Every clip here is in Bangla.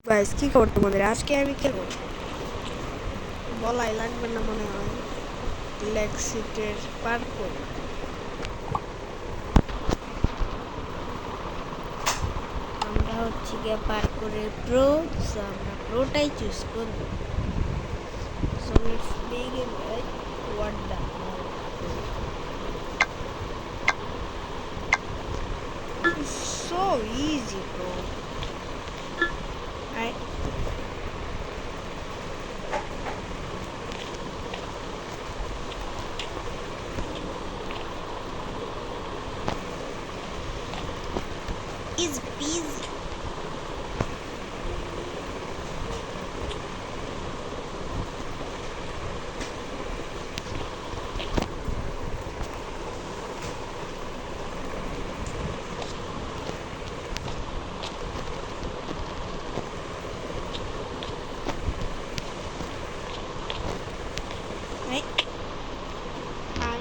গাইস কি খবর তোমাদের? আজকে আমি খেলবো, বলাই লাগবে না মনে হয়, লেক্সিটের পার্কুর। আমরা হচ্ছে গিয়ে পার্কুরের প্রো, সো আমরা প্রোটাই চুজ করব। So let's begin. Right, what the so easy, bro. I is busy. Right? I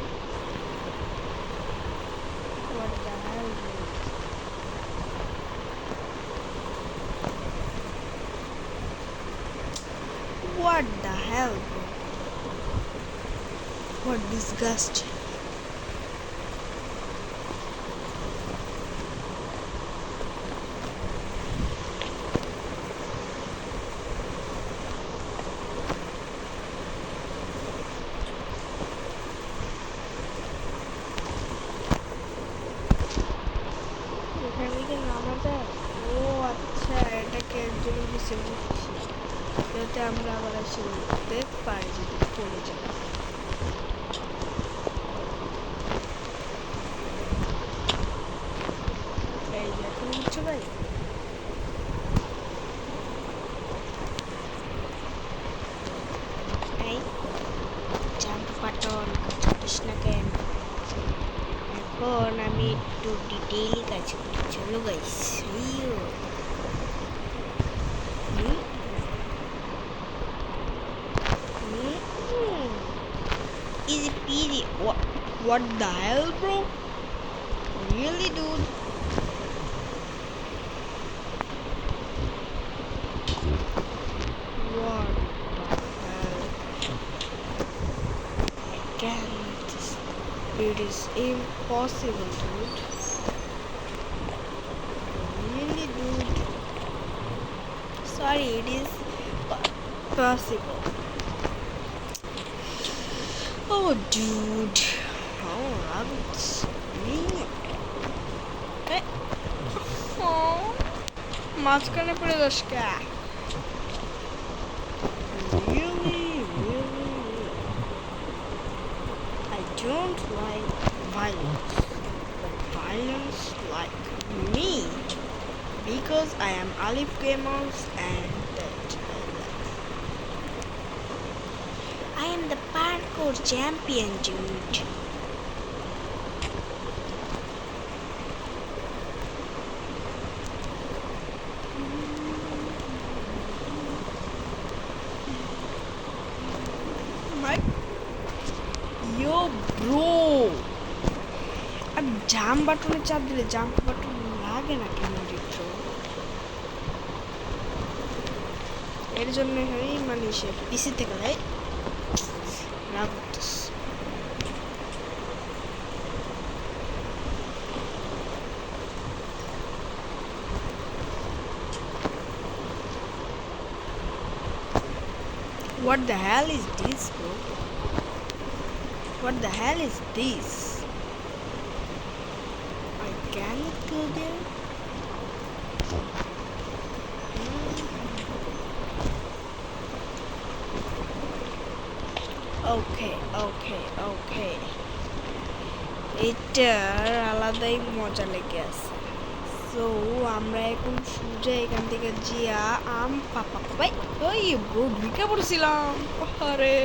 what the hell? What the hell, bro? What disgust? এখানে কি নামা যায়? ও আচ্ছা, এটাকে একজন ডিসেবল করছি যাতে আমরা আবার এসে উঠতে পারি যদি পড়ে যাই। এই যে এখন বুঝছো ভাই? এই জাম্প বাটন কাজ করিস না কেন? এখন আমি একটু ডিটেইলি কাজ করি। চলো guys, easy peasy. What the hell, bro? Really, dude? What the hell? I can't. It is impossible, dude. Really, dude? Sorry, it is possible. Oh, dude. Oh, that's me. Hey. Oh. মাঝখানে পড়ে যাস কা? Really, really. I don't like violence, but violence like me because I am Alif Gamers and that I am the parkour champion, dude. Right? Yo, bro. R jump বাটনে চাপ দিলে জাম্প বাটন লাগে না কেন রিট্রো? এর জন্য মানে সে পিসি থেকে দেয় রাগ করতেছে। What the hell is this, bro? What the hell is this? I can't go there. Okay, okay, okay. এটার আলাদাই মজা লেগে আছে। সো আমরা এখন সোজা এখান থেকে জিয়া আম পাপা ভাই ওই ব্রো ঢুকে পড়ছিলাম। আরে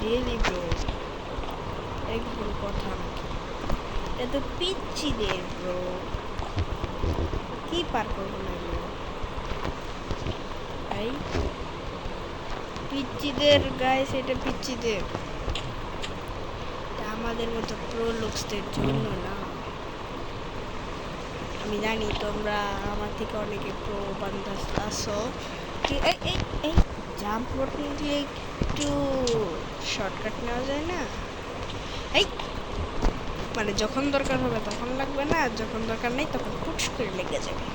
রিয়েলি ব্রো, একদম কথা নাকি? এত পিচ্ছিদের ব্রো, কি পার করবো না ব্রো? ভাই পিচ্ছিদের গাইস, এটা পিচ্ছিদের। আমাদের মতো প্রো লুকসদের জন্য না। আমি জানি তোমরা আমার থেকে অনেকে প্রো বান্ধব আসো। এই এই এই জাম্প বাটন দিয়ে একটু শর্টকাট নেওয়া যায় না? এই মানে যখন দরকার হবে তখন লাগবে না, আর যখন দরকার নেই তখন ফুটস করে লেগে যাবে।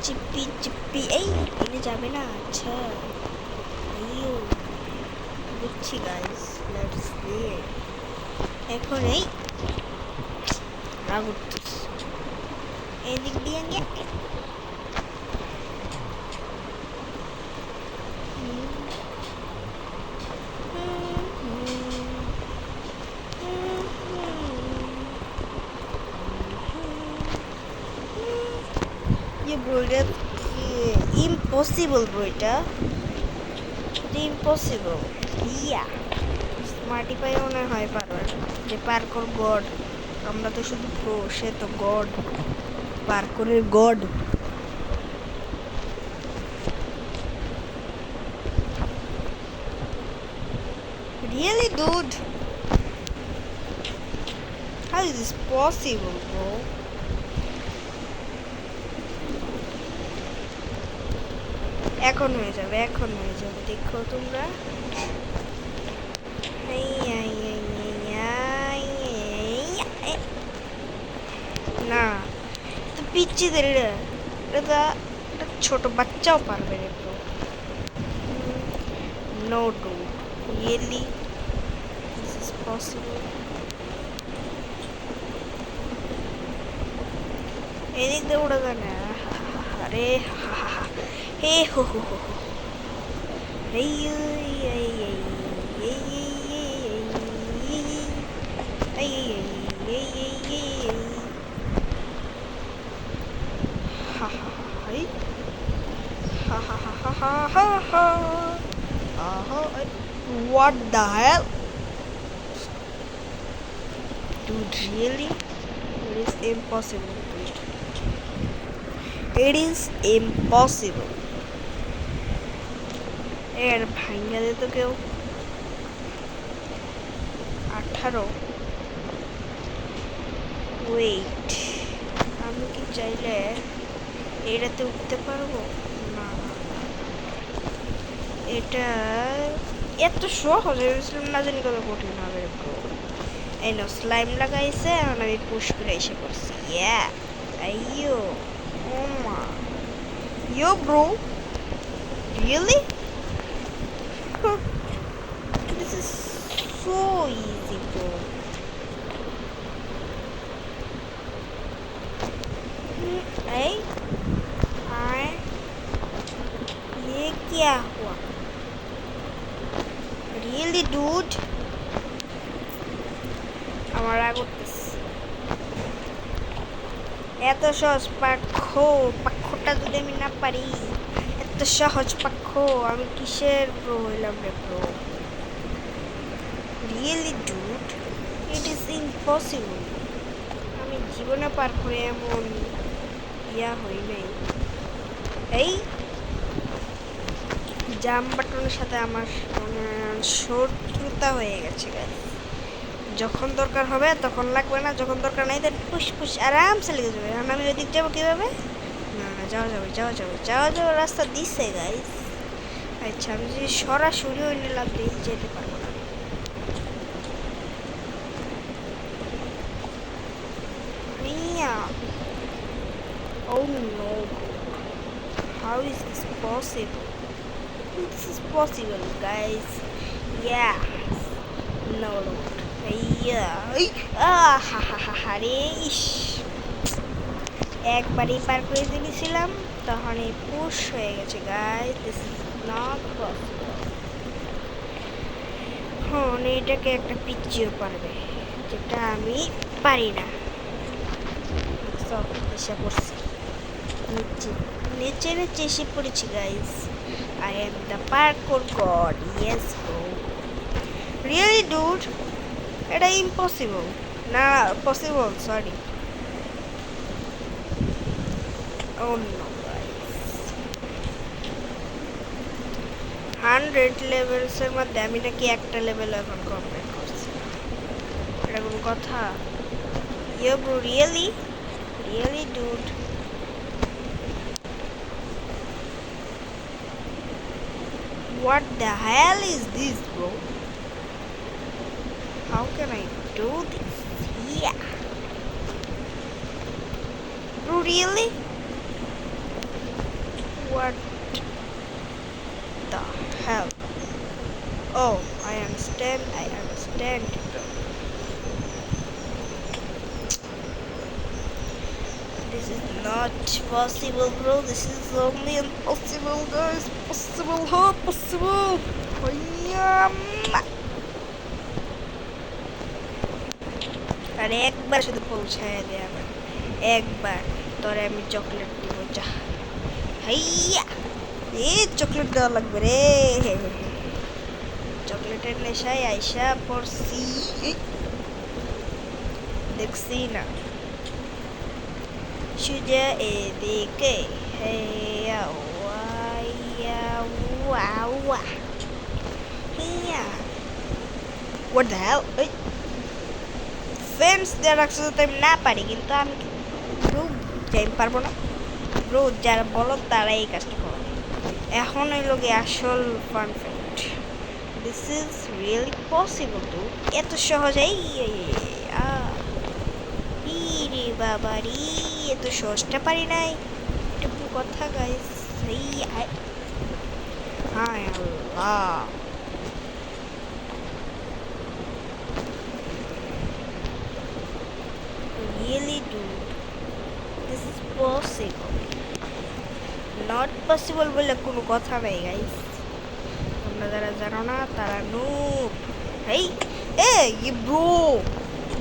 চিপ্পি চিপ্পি এই এনে যাবে না। আচ্ছা আইও বুঝছি গাইস, লেটস প্লে। এখন এই রাগ উঠতেছে, এদিক দিয়ে গিয়ে ये ब्रो এটা ইম্পসিবল ব্রো, এটা ইম্পসিবল। ইয়া স্মার্টি পাই মনে হয় পারবার, যে পার্কর গড। আমরা তো শুধু প্রো, সে তো গড, পার্করের god. Really dude, how is this possible bro? এখন হয়ে যাবে, এখন হয়ে যাবে, দেখো তোমরা। না তো পিচ্চিদের এটা ছোট বাচ্চাও পারবে রে bro. No do really this is possible? এদিক দিয়ে উড়ে যায় না। আরে হে হো হো হো এই what the hell dude, really? It is impossible, dude. It is impossible. এর ভাঙ্গা দে তো কেউ। 18 ওয়েট, আমি কি চাইলে এটাতে উঠতে পারবো? না এটা এত সহজ ভেবেছিলাম, না জানি কত কঠিন হবে। এই নো স্লাইম লাগাইছে, এখন আমি পুশ করে এসে করছি। ইয়া আইয়ো ও মা yo bro, really this is so easy bro. Hey, ये क्या हुआ? Really dude? আমার রাগ উঠতেছে। এত সহজ পাক্ষটা যদি আমি না পারি, এত সহজ পাক্ষ, আমি কিসের প্রো হইলাম রে pro? Really dude, it is impossible. আমি জীবনে পার করে এমন ইয়া হই নাই। এই জাম বাটনের সাথে আমার শত্রুতা হয়ে গেছে গাইস। যখন দরকার হবে তখন লাগবে না, যখন দরকার নেই দেন পুশ পুশ আরামসে লেগে যাবে। এখন আমি ওই দিক যাবো কীভাবে? না না যাওয়া যাবে রাস্তা দিচ্ছে গাইস। আচ্ছা আমি যদি সরাসরি ওই লাভ দিয়ে যেতে পারবো না। Oh no, how is this possible? This is possible guys. Yeah, no Lord. রে ইস, একবারই পার করে দিয়েছিলাম, তখন এই পুশ হয়ে গেছে guys. This is not possible. হ্যাঁ এটাকে একটা পিচ্চিও পারবে, যেটা আমি পারি না। সব এসে পড়ছি নিচে এসে পড়েছি guys. I am the parkour god. Yes bro. Really dude? এটা ইম্পসিবল না, possible sorry. Oh no guys. 100 লেভেলসের মধ্যে আমি নাকি একটা লেভেল এখন কমপ্লিট করছি। এটা কোনো কথা? ইয়ে bro, really really dude, what the hell is this bro? How can I do this? Yeah bro, really? What the hell? Oh, I understand, bro. This is not possible, bro. This is only impossible, guys. Possible, huh? Possible. আরে একবার শুধু পৌঁছায় দে আমার, একবার তোরে আমি চকলেট দিব, যা। হাইয়া, চকলেট দেওয়া লাগবে রে। চকলেটের নেশায় আইসা পড়ছি, দেখছি না সোজা এদিকে। What the hell? ফেন্স দেওয়া রাখছে তো আমি না পারি, কিন্তু আমি ব্রো যাই পারবো না ব্রো। যারা বলো তারা এই কাজটা করো। এখন ওই লোকে আসল fun fact, this is really possible to, এত সহজেই রে বাবা রে, এত সহজটা পারি নাই, একটু কথা গাইস। হায় Allah, really dude, this is possible, not possible বলে কোনো কথা নাই গাইস। তোমরা যারা জানো না তারা নুব। এই ব্রো,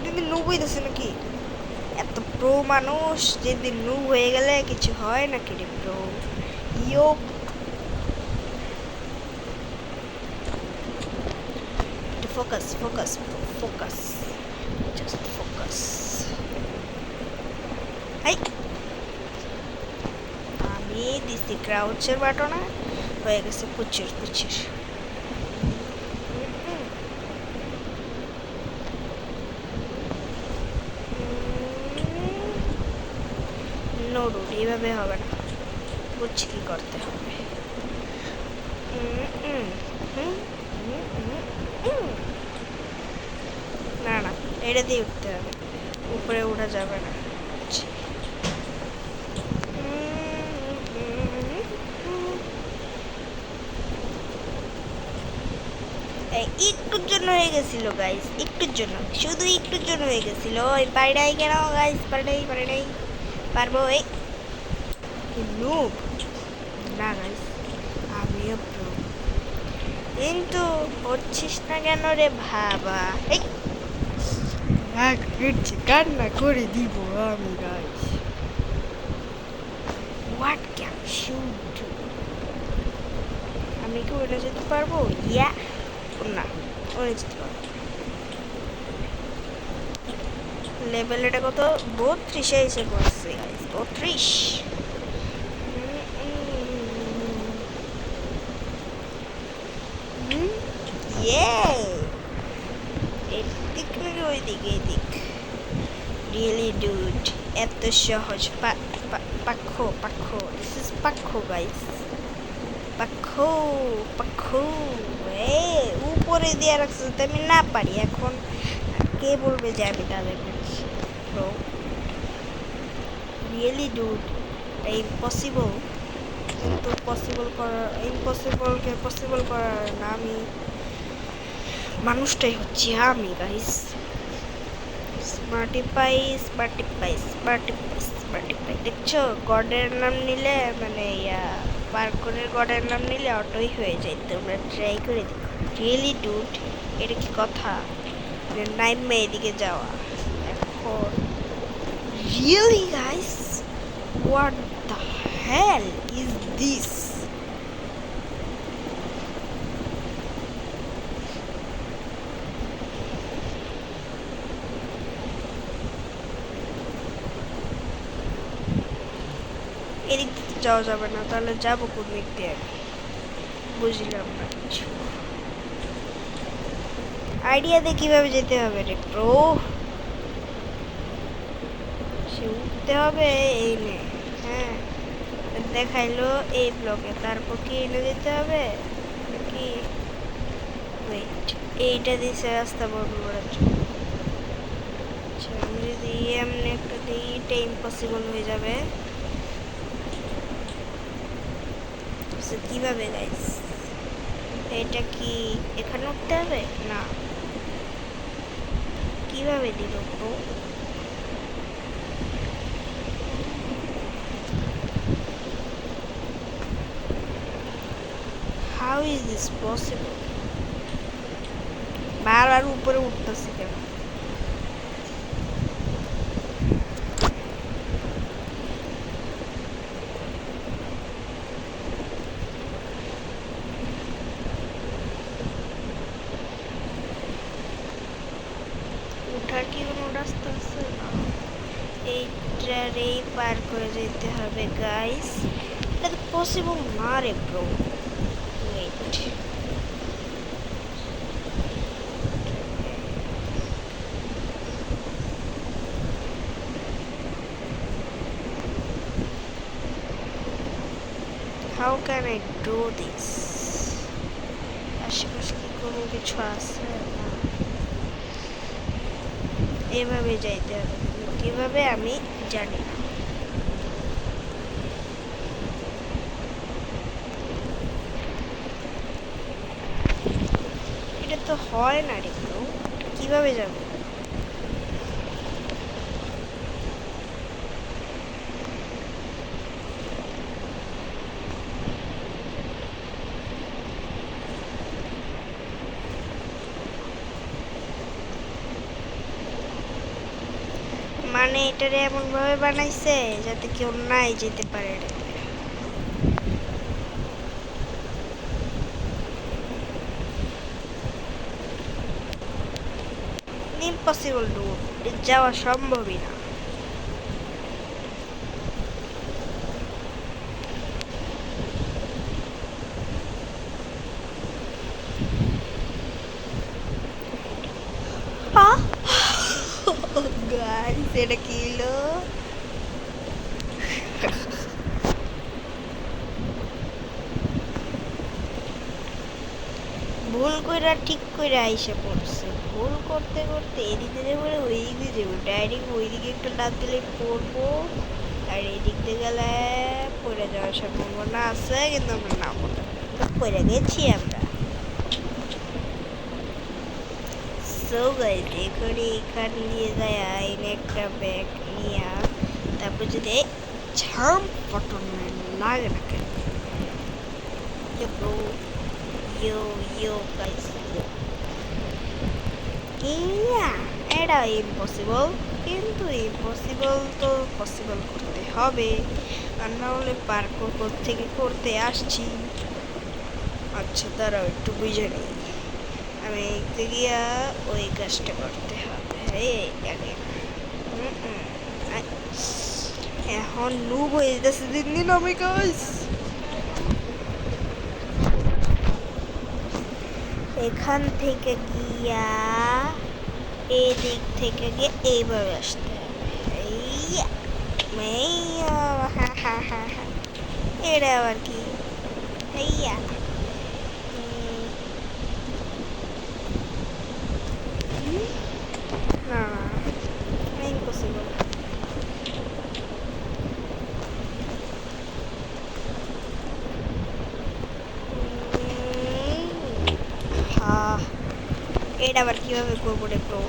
দিন নুব হইতেছে নাকি? এত প্রো মানুষ যেদিন নুব হয়ে গেলে কিছু হয় নাকি রে bro? Yo, focus focus focus, just focus. আমি দিছি ক্রাউচের বাটনা, হয়ে গেছে পুচির পুচির। নোডু এইভাবে হবে না, বুঝছি কি করতে হবে। না না, এটা দিয়ে উঠতে হবে, উপরে উঠা যাবে না। একটুর জন্য হয়ে গেছিল গাইস, একটুর জন্য, শুধু একটুর জন্য হয়ে গেছিল। ওই পারি নাই কেন গাইস? পারি নাই পারবো। এই নুব না গাইস, আমিও প্রো, কিন্তু হচ্ছিস না কেন রে ভাবা? এই কান্না করে দিব আমি গাইস। হোয়াট ক্যান শুড, আমি কি ওটা যেতে পারবো? ইয়া না, ওটা যেতে পারবো। লেভেল এটা কত? 32 এসে পড়ছে গাইস, 32। এদিক নাকি ওই দিক? এদিক। রিয়েলি ডুড, এত সহজ? পাখো, দিস ইজ পাখো গাইস, পাখো। উপরে দিয়ে রাখছে যাতে আমি না পারি। এখন কে বলবে যে আমি তাদের ব্রো? রিয়েলি ডুড, ইম্পসিবল, কিন্তু ইম্পসিবলকে পসিবল করার না আমি মানুষটাই হচ্ছি আমি গাইস। স্মার্টিপাই, দেখছো? গডের নাম নিলে মানে পার্করের গডের নাম নিলে অটোই হয়ে যায়, তোমরা ট্রাই করে দেখো। রিয়েলি ডুড, এটা কি কথা? নাইমে এদিকে যাওয়া এখন। Really guys, what the hell is this? এদিক দিয়ে যাওয়া যাবে না, তাহলে যাবো কোন দিক দিয়ে? বুঝলাম না কিছু। আইডিয়া দিয়ে কিভাবে যেতে হবে রে ব্রো? সে উঠতে হবে এই নে। হ্যাঁ, দেখাইলো এই ব্লকে, তারপর কি এনে দিতে হবে নাকি? ওয়েট, এইটা দিছে রাস্তা বন্ধ করার জন্য। আচ্ছা, আমি যদি এমনি একটা দিই, এটা ইম্পসিবল হয়ে যাবে। কিভাবে গাইস? এটা কি এখানে উঠতে হবে না? কিভাবে দিব bro? How is this possible? বারবার উপরে উঠতেছে কেন? উঠার কি কোনো রাস্তা আছে না? এইটার এই পার করে যেতে হবে গাইস। এটা তো পসিবল না রে bro. Wait, how can I do this? আশেপাশে কি কোনো কিছু আছে না? এভাবে যাইতে হবে, কিভাবে আমি জানি না। এটা তো হয় না রে ব্রো, কিভাবে যাবে? মানে এটারে এমন ভাবে বানাইছে যাতে কেউ নাই যেতে পারে এটাতে। ইম্পসিবল ডুড, যাওয়া সম্ভবই না। গাইস, এটা কি হলো? ভুল কইরা ঠিক কইরা আইসা পড়ছে। ভুল করতে করতে এদিকে যাবো না ওই দিকে যাবো, ডাইরেক্ট ওই দিকে একটা লাফ দিলে পড়বো। আর এদিক দিয়ে গেলে পড়ে যাওয়ার সম্ভাবনা আছে, কিন্তু আমরা না পড়তে পড়ে গেছি আমরা। সো গাইস, এখন এখান দিয়ে যায় আইনে একটা ব্যাগ নিয়ে, তারপর যদি ঝাম বটন লাগে না কেন? Yo, yo, guys. ইয়া, এটা ইম্পসিবল, কিন্তু ইম্পসিবল তো পসিবল করতে হবে, আর না হলে পার্ক থেকে করতে আসছি। আচ্ছা, তারাও একটু বুঝে নেই। আমি দেখতে গিয়া ওই কাজটা করতে হবে। এখন নুব হয়ে যেতেছে দিন দিন আমি গাইস। এখান থেকে গিয়া এদিক থেকে গিয়ে এইভাবে আসতে হবে। এটা আবার কি? না, না, ইম্পসিবল। এটা আবার কিভাবে করবো রে ব্রো?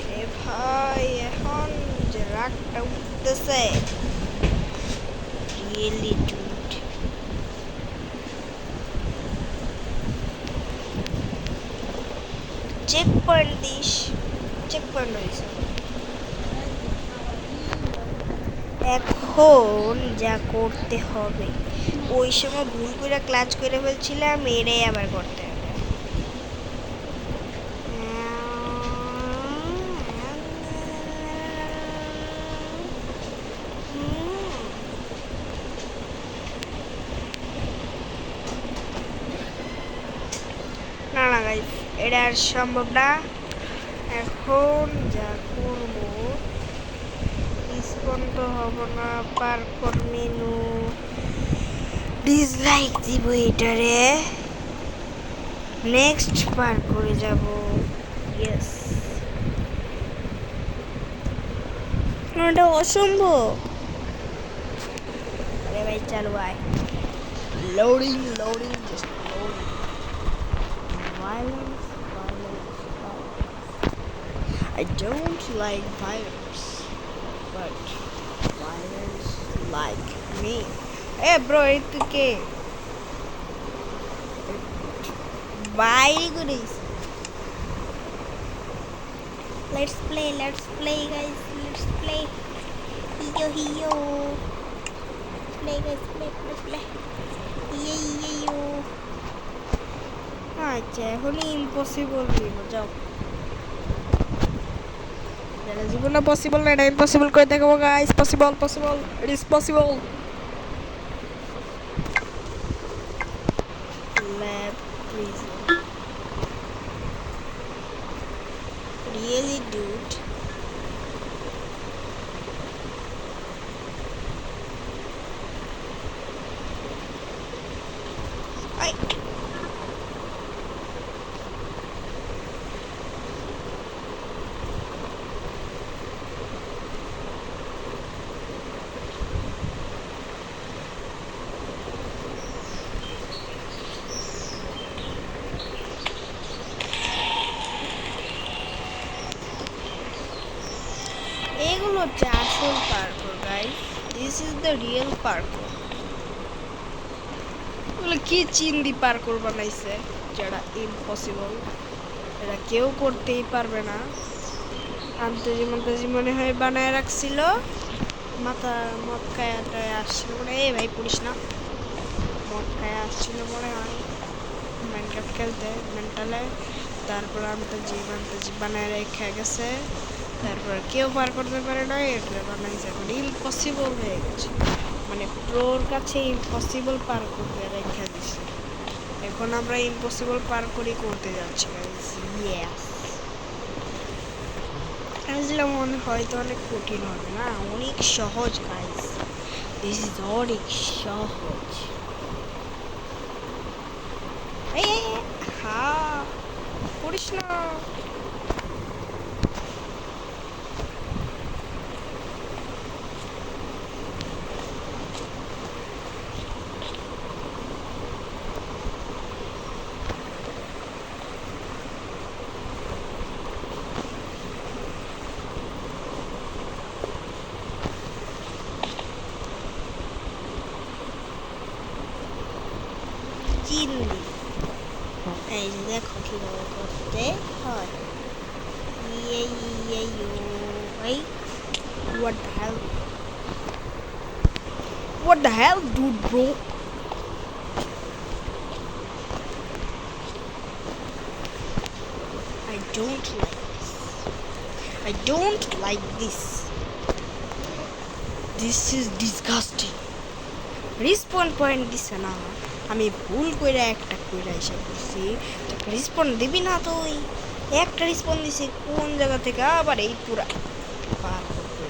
রে ভাই, এখন যে রাগটা উঠতেছে really dude. Check point this, check point হয়েছে। এখন যা করতে হবে, ওই সময় ভুল করে ক্লাচ করে ফেলছিলাম, এটাই আবার করতে হবে। গাইস, এটা আর সম্ভব না। এখন যা করবো, রিসপন্ড তো হব না। পার্কর মেনু ডিসলাইক দিব এটারে। নেক্সট পার করে যাব। ইয়েস, এটা অসম্ভব। আরে ভাই চালু আয়। Loading loading just loading. Violence, violence, violence. I don't like violence, but violence like me. Hey bro, itu ke? Bye goodies. Let's play guys, let's play. Hiyo. Play guys, play. Hiyo. আচ্ছা, এখনই ইম্পসিবল নিব, যাও। যেটা জীবনে পসিবল না, এটা ইম্পসিবল করে দেখাবো guys. Possible, it is possible. Lab prison, really dude. এগুলো হচ্ছে আসল parkour guys, this is the real parkour. এগুলো কি চিন্দি পার্কর বানাইছে, যেটা ইম্পসিবল, এটা কেউ করতেই পারবে না। আন্তাজি মনে হয় বানায় রাখছিল, মাথা মদ খায় আসছিল মনে হয়। ভাই পড়িস না, মদ খায় আসছিল মনে হয় মাইনক্রাফট খেলতে মেন্টালে। তারপর আন্তাজি বানায় রেখে গেছে, তারপর কেউ পার করতে পারে না, এটা বানাইছে। এখন ইম্পসিবল হয়ে গেছে, মানে প্রোর কাছে ইম্পসিবল পার করতে রেখে দিছে। এখন আমরা ইম্পসিবল পার করতে যাচ্ছি গাইস। ইয়েস, আসলে মনে হয়তো অনেক কঠিন হবে না, অনেক সহজ গাইস, দিস ইজ অনেক সহজ। হ্যাঁ, করিস না। চিন্দি, এই যে দেখো কিভাবে করতে হয়। এই what the hell dude bro? I don't like this. This is disgusting. Respawn point দিছে না, আমি ভুল করে একটা কইরা এসে করছি। রিসপন্ড দিবি না তুই, একটা রিসপন্ড দিছি কোন জায়গা থেকে, আবার এই পুরা পার করতে।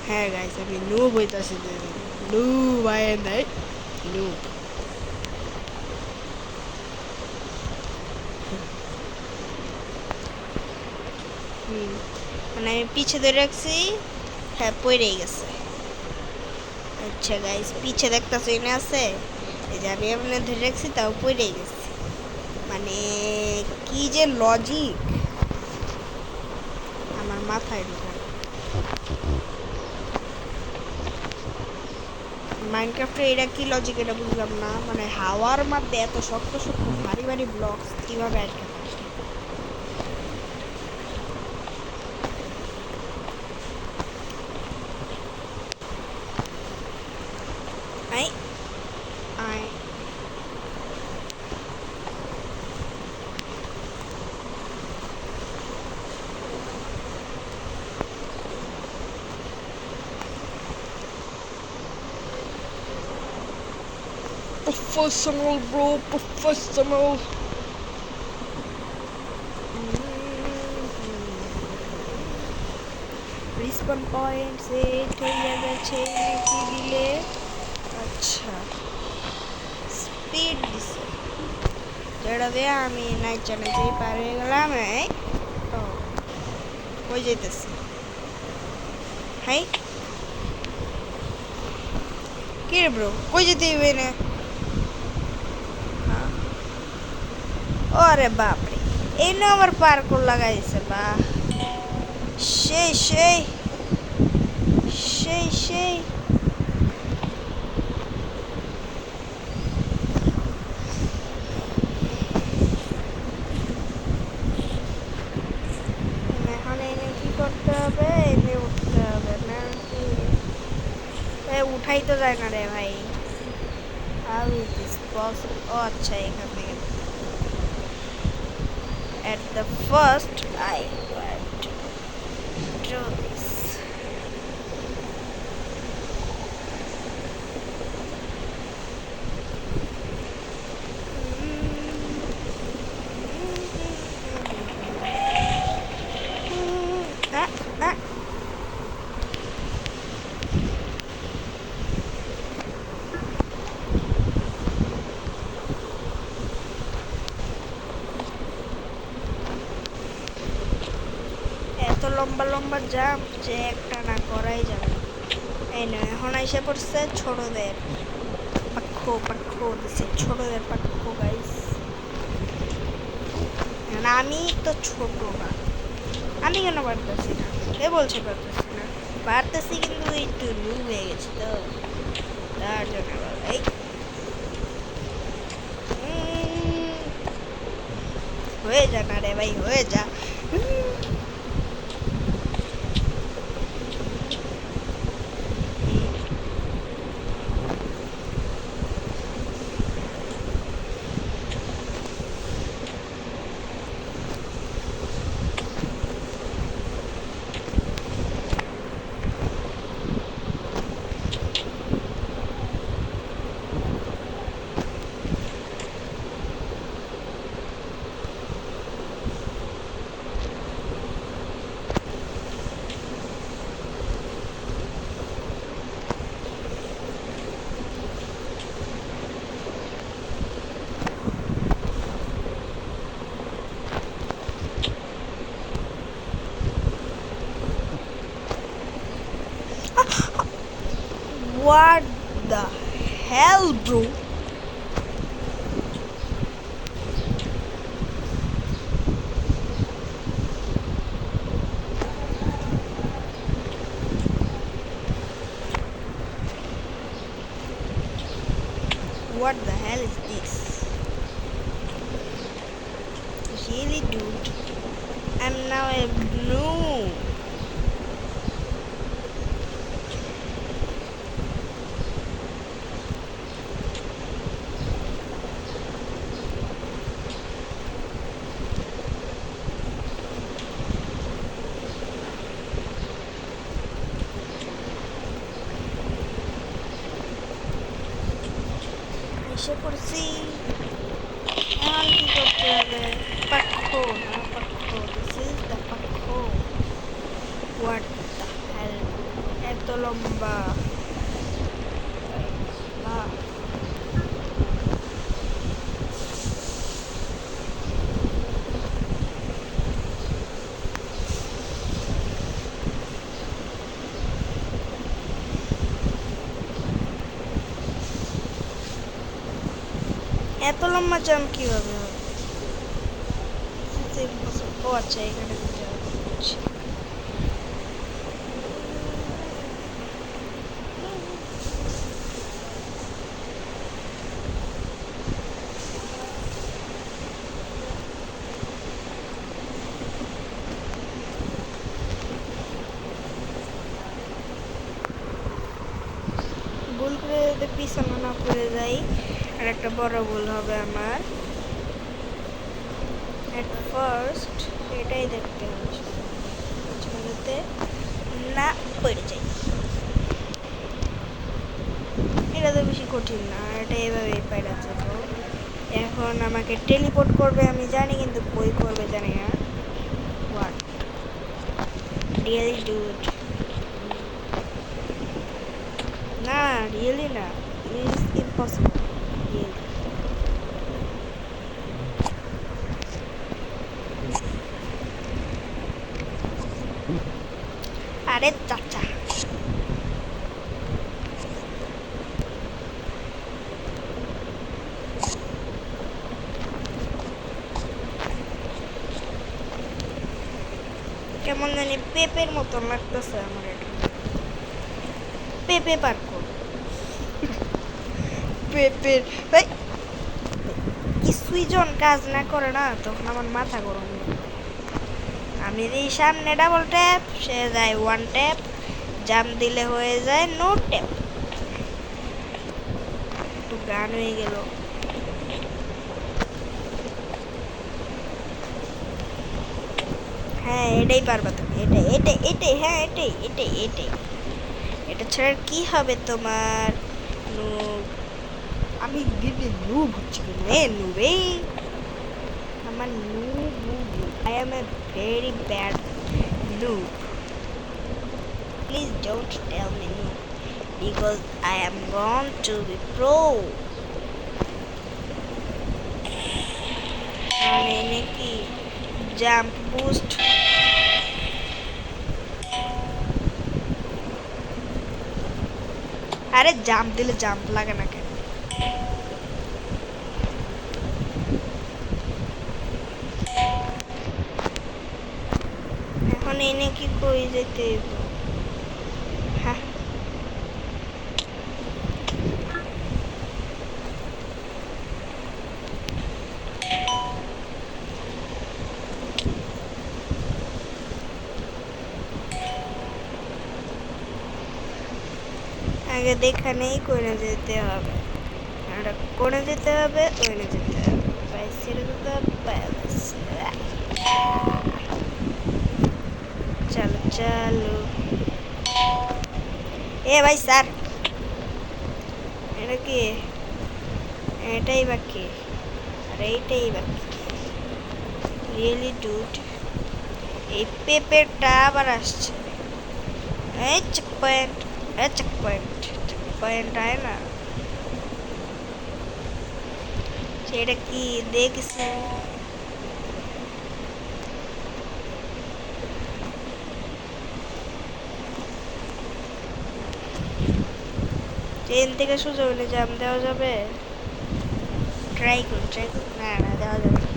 হ্যাঁ গাইস, আমি নুব হইতাছি, noob I am the noob. মানে আমি পিছে ধরে রাখছি, হ্যাঁ পড়েই গেছে। আচ্ছা গাইস, পিছে দেখতেছি না আছে, এই যে আমি এমনি ধরে রাখছি তাও পড়েই গেছে। মানে কি যে লজিক আমার মাথায় ঢুকে। মাইনক্রাফটে এটা কি লজিক এটা বুঝলাম না, মানে হাওয়ার মধ্যে এত শক্ত ভারী ব্লকস কিভাবে আটকে থাকে। Professional bro, professional. Respawn point set হয়ে গেছে নাকি দিলে। আচ্ছা স্পিড দিছে যেটা দিয়ে আমি নাইচা নাইচাই পার হয়ে গেলাম। এই ও কই যাইতেছি হাই কি রে ব্রো কই যেতে হইবে না। ওরে বাপরে এই না আমার পার্কর লাগাইছে বা সেই সেই সেই সেই এখন এনে কি করতে হবে এনে উঠতে হবে না কি উঠাই তো যায় না রে ভাই। How is this possible? ও আচ্ছা এখান থেকে at the first I want to do this. Ah. এত লম্বা লম্বা জাম্প যে একটা না করাই যাবে না। এই নয় এখন এসে পড়ছে ছোটদের পাক্ষ দিছে ছোটদের পাক্ষ গাইস। আমি তো ছোট না আমি কেন পারতেছি না কে বলছে পারতেছি না পারতেছি কিন্তু একটু লু হয়ে গেছে তো তার জন্য এই হয়ে যা না রে ভাই হয়ে যা। What the hell, bro? What the hell is this? Really, dude? I'm now a noob. এসে পড়ছি এখন কি করতে হবে পাক্ষ না পাক্ষ দিস ইজ দ্য পাক্ষ। হোয়াট দ্য হেল এত লম্বা এত লম্বা জাম্প কিভাবে হবে? ও আচ্ছা এখানে ভুল করে যদি পিছনে না পড়ে যাই আর একটা বড় ভুল হবে আমার। এট ফার্স্ট এটাই দেখতে হবে যাতে না পড়ে যাই। এটা তো বেশি কঠিন না এটা এভাবেই পাইরা যাবো। এখন আমাকে টেলিপোর্ট করবে আমি জানি কিন্তু কই করবে জানি না। হোয়াট রিয়েলি ডুড না রিয়েলি না, ইজ ইম্পসিবল রিয়েলি। আরে চাচা কেমন জানি পেপের মতন লাগতেছে আমার এটা, পেপে পার্কুর পেপের ভাই কিছুই যখন কাজ না করে না তখন আমার মাথা গরম হয়ে যায়। আমি দিই সামনে ডাবল ট্যাপ, সে যায় ওয়ান ট্যাপ, জাম দিলে হয়ে যায় নো ট্যাপ। একটু গান হয়ে গেল। হ্যাঁ এটাই পারবা তুমি, এটাই এটাই এটাই, হ্যাঁ এটাই এটাই এটাই, এটা ছাড়া কি হবে তোমার। নুব, আমি দিদি নুব হচ্ছে কি নে নুবে, আমার noob noob, I am a very bad noob, please don't tell me noob because I am gone two be pro. মানে নাকি জাম্প বুস্ট, আরে জাম্প দিলে জাম্প লাগে না কেন? এখন এনে কি কই যেতে হইব? হ্যাঁ আগে দেখা নেই কোনে যেতে হবে, এটা কোনে যেতে হবে, ওইনে যেতে হবে, বাইরে ছেড়ে দিতে হবে, প্যালেস। চলো চলো, এ ভাই স্যার এটা কি? এটাই বাকি, আর এইটাই বাকি রিয়েলি ডুড। এই পেপারটা আবার আসছে, এই চেক পয়েন্ট, এই চেক পয়েন্ট, চেক পয়েন্ট আয় না, সেটা কি দেখছি। ট্রেন থেকে সোজা হলে জাম দেওয়া যাবে, ট্রাই করুন ট্রাই করুন, না না দেওয়া যাবে না।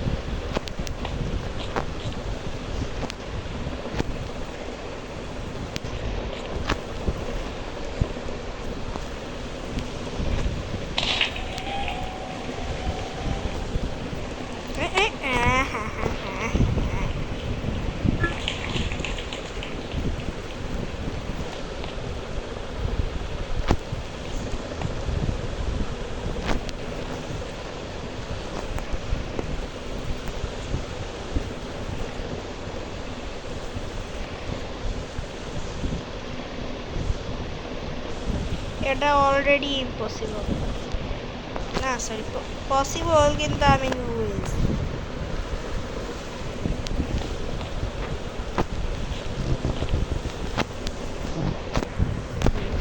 এটা অলরেডি ইম্পসিবল, না সরি পসিবল, কিন্তু আমি লুজ।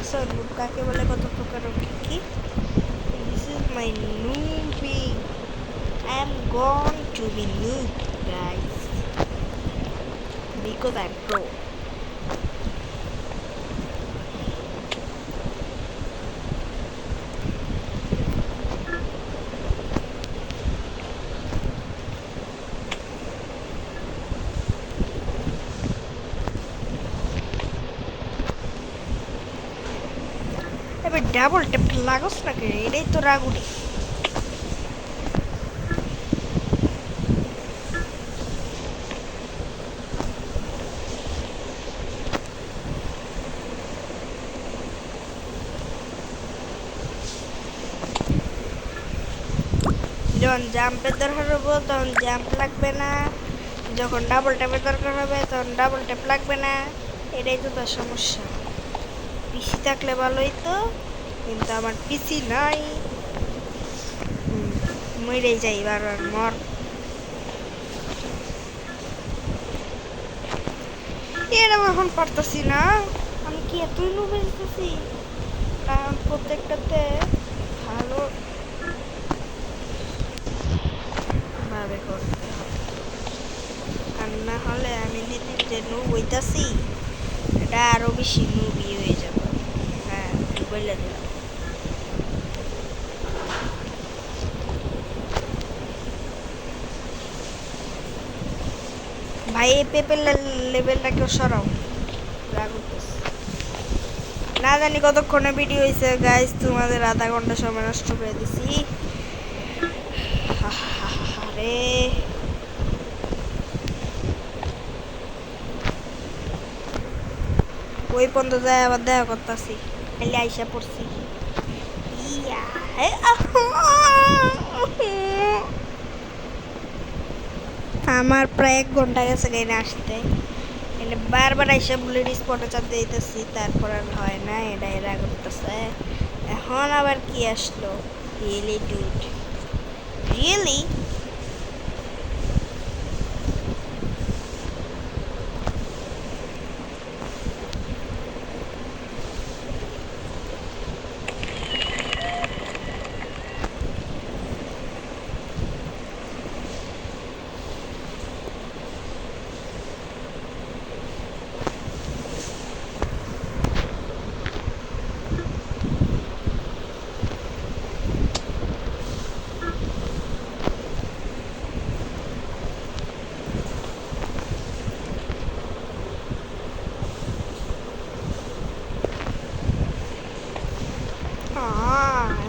সর নুব কাকে বলে, কত প্রকার কি, this is my noobing, I am gone two be noob guys because I am pro. এবার ডাবল ট্যাপ লাগস না কে, এটাই তো রাগুনি। যখন জাম্পের দরকার হবে তখন জাম্প লাগবে না, যখন ডাবল ট্যাপের দরকার হবে তখন ডাবল ট্যাপ লাগবে না, এটাই তো তার সমস্যা। পিসি থাকলে ভালোই তো, কিন্তু আমার পিসি নাই, মরেই যাই বারবার মর। এটা এখন পারতাছি না, আমি কি এতই নুবে যেতেছি। কারণ প্রত্যেকটাতে ভালো ভাবে করতে হবে, আর না হলে আমি যেদিন যে নুব হইতাছি এটা আরো বেশি নুবই হয়ে যাবে। হ্যাঁ, বলে দিলাম। ভাই এই পেপের লেভেলটা কেউ সরাও, রাগ উঠতেছে। না জানি কতক্ষণে ভিডিও হয়েছে গাইস, তোমাদের আধা ঘন্টা সময় নষ্ট করে দিছি। আরে ওই পর্যন্ত যায় আবার দেখা করতেছি, খালি আইসা পড়ছি। ইয়া আমার প্রায় 1 ঘন্টা গেছে এখানে আসতে, এনে বারবার আইসা বুলেট স্পটে চাপতে দিতেছি, তারপর আর হয় না, এটা এরা করতেছে। এখন আবার কি আসলো? রিয়েলি ডুড, রিয়েলি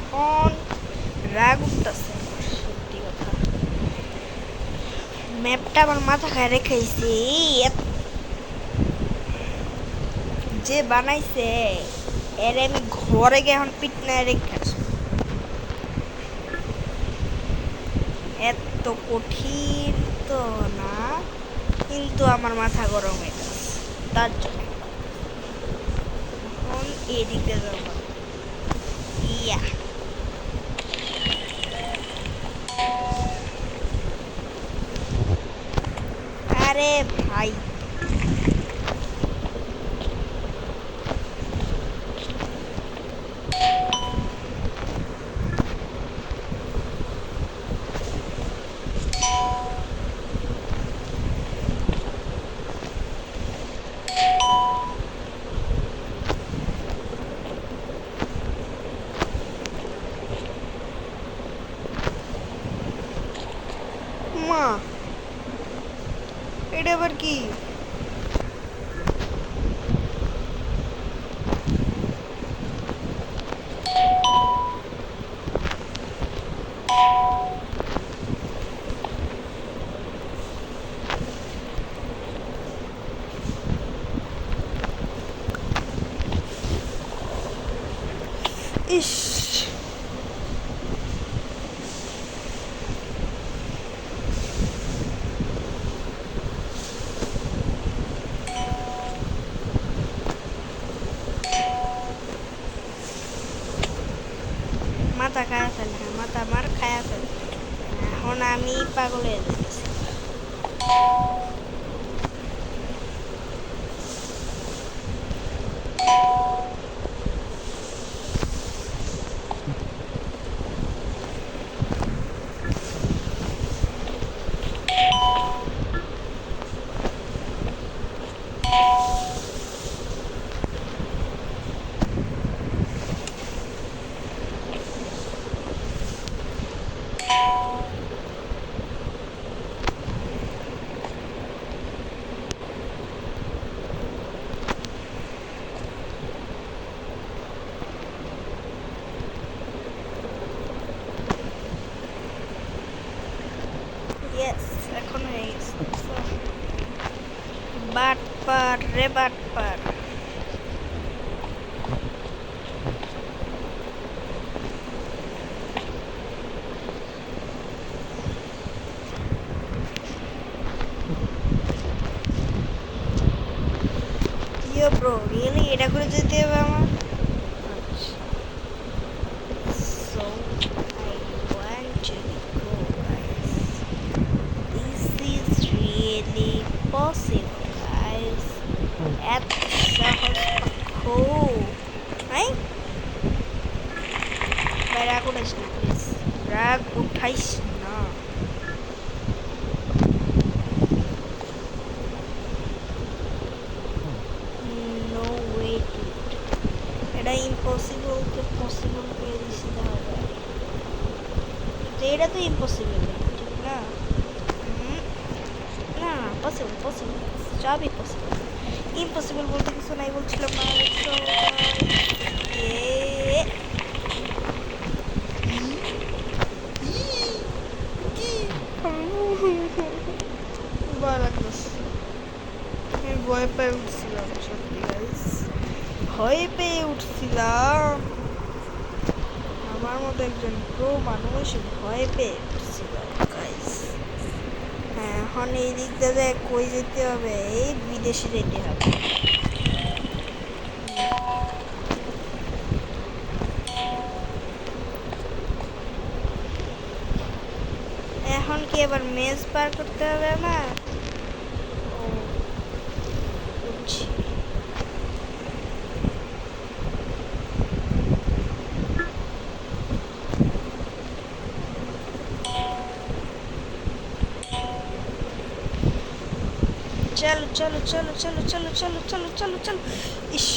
এখন রাগ উঠতেছে সত্যি কথা। ম্যাপটা আমার মাথা খায় রেখেছি, যে বানাইছে এর আমি ঘরে গিয়ে এখন পিটনা রেখে এত কঠিন তো না, কিন্তু আমার মাথা গরম হয়ে গেছে তার জন্য। এখন এদিকে যাবো। ইয়া আরে ভাই মা, এটা আবার কি? ইস, মাথা খায়া ফেলে, মাথা আমার খায়া ফেলে। এখন আমি পাগল হয়ে যাচ্ছি। ইয়েস, এখন হয়ে গেছে। বাটপার রে বাটপার। ইয়ো ব্রো, রিয়েলি এটা করে যেতে হবে আমার? So I want to go guys. This is really possible guys. At সহজ পাখো, right? রাগ উঠাইস না প্লিজ, রাগ উঠাইস না। নো ওয়ে ডুড, এটা ইম্পসিবলকে পসিবল করে দিছি তাহলে। এটা তো ইম্পসিবল, ঠিক না? না পসিবল, পসিবল, সবই পসিবল। ইম্পসিবল বলতে কিছু নাই বলছিলাম না। ভয় লাগতেছে, আমি ভয় পেয়ে উঠছিলাম সত্যি গাইস, ভয় পেয়ে উঠছিলাম। আমার মতো একজন প্রো মানুষ ভয় পেয়ে উঠছিল গাইস। হ্যাঁ, এখন এই দিক দিয়ে কই যেতে হবে? এই বিদেশে যেতে হবে। এখন কি আবার মেজ পার করতে হবে আমার? ও বুঝছি। চলো চলো চলো চলো চলো চলো চলো চলো চলো। ইস,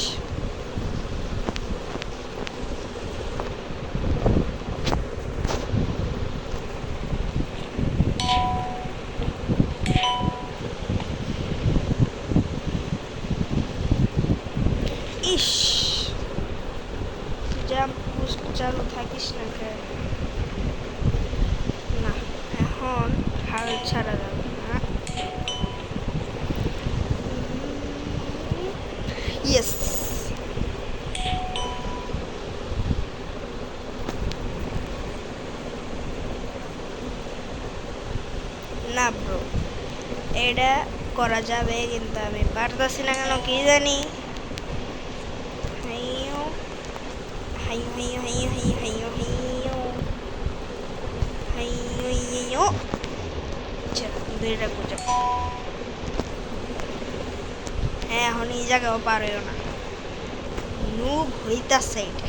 ইস, জাম্প পুশ চালু থাকিস না কেন? না, এখন হাল ছাড়া যাবে না। ইয়েস, না ব্রো, এটা করা যাবে কিন্তু আমি পারতাছি না কেন কি জানি। হাইও হাইও হাইও হাইও হাইও হাইও হাইও হাইও। আচ্ছা ধরে রাখবো যাও। হ্যাঁ, এখন এই জায়গাও পার হইও না, নুব হইতাছে এটা।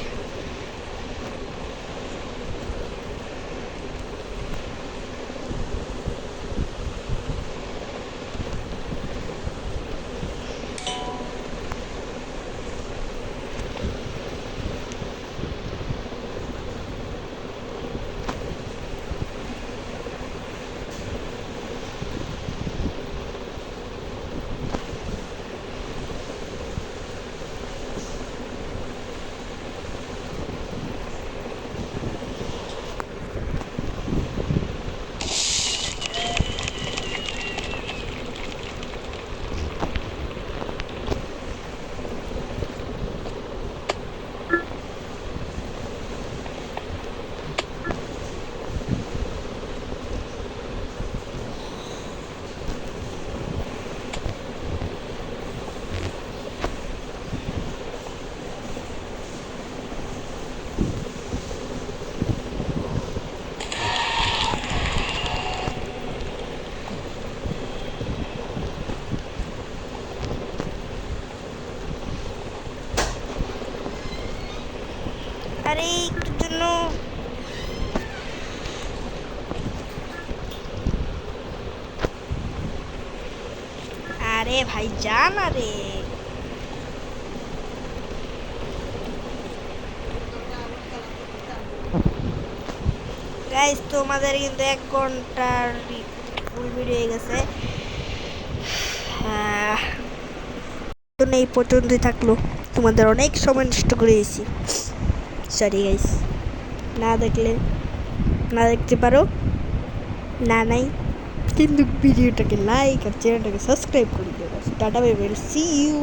আরে একটুর জন্য আরে ভাই যা না রে। গাইস তোমাদের কিন্তু 1 ঘন্টার ফুল ভিডিও হয়ে গেছে। এই পর্যন্তই থাকলো, তোমাদের অনেক সময় নষ্ট করে দিয়েছি, সরি গাইস। না দেখলে না দেখতে পারো, না নাই, কিন্তু ভিডিওটাকে লাইক আর চ্যানেলটাকে সাবস্ক্রাইব করে দিও। Tata bye bye, see you.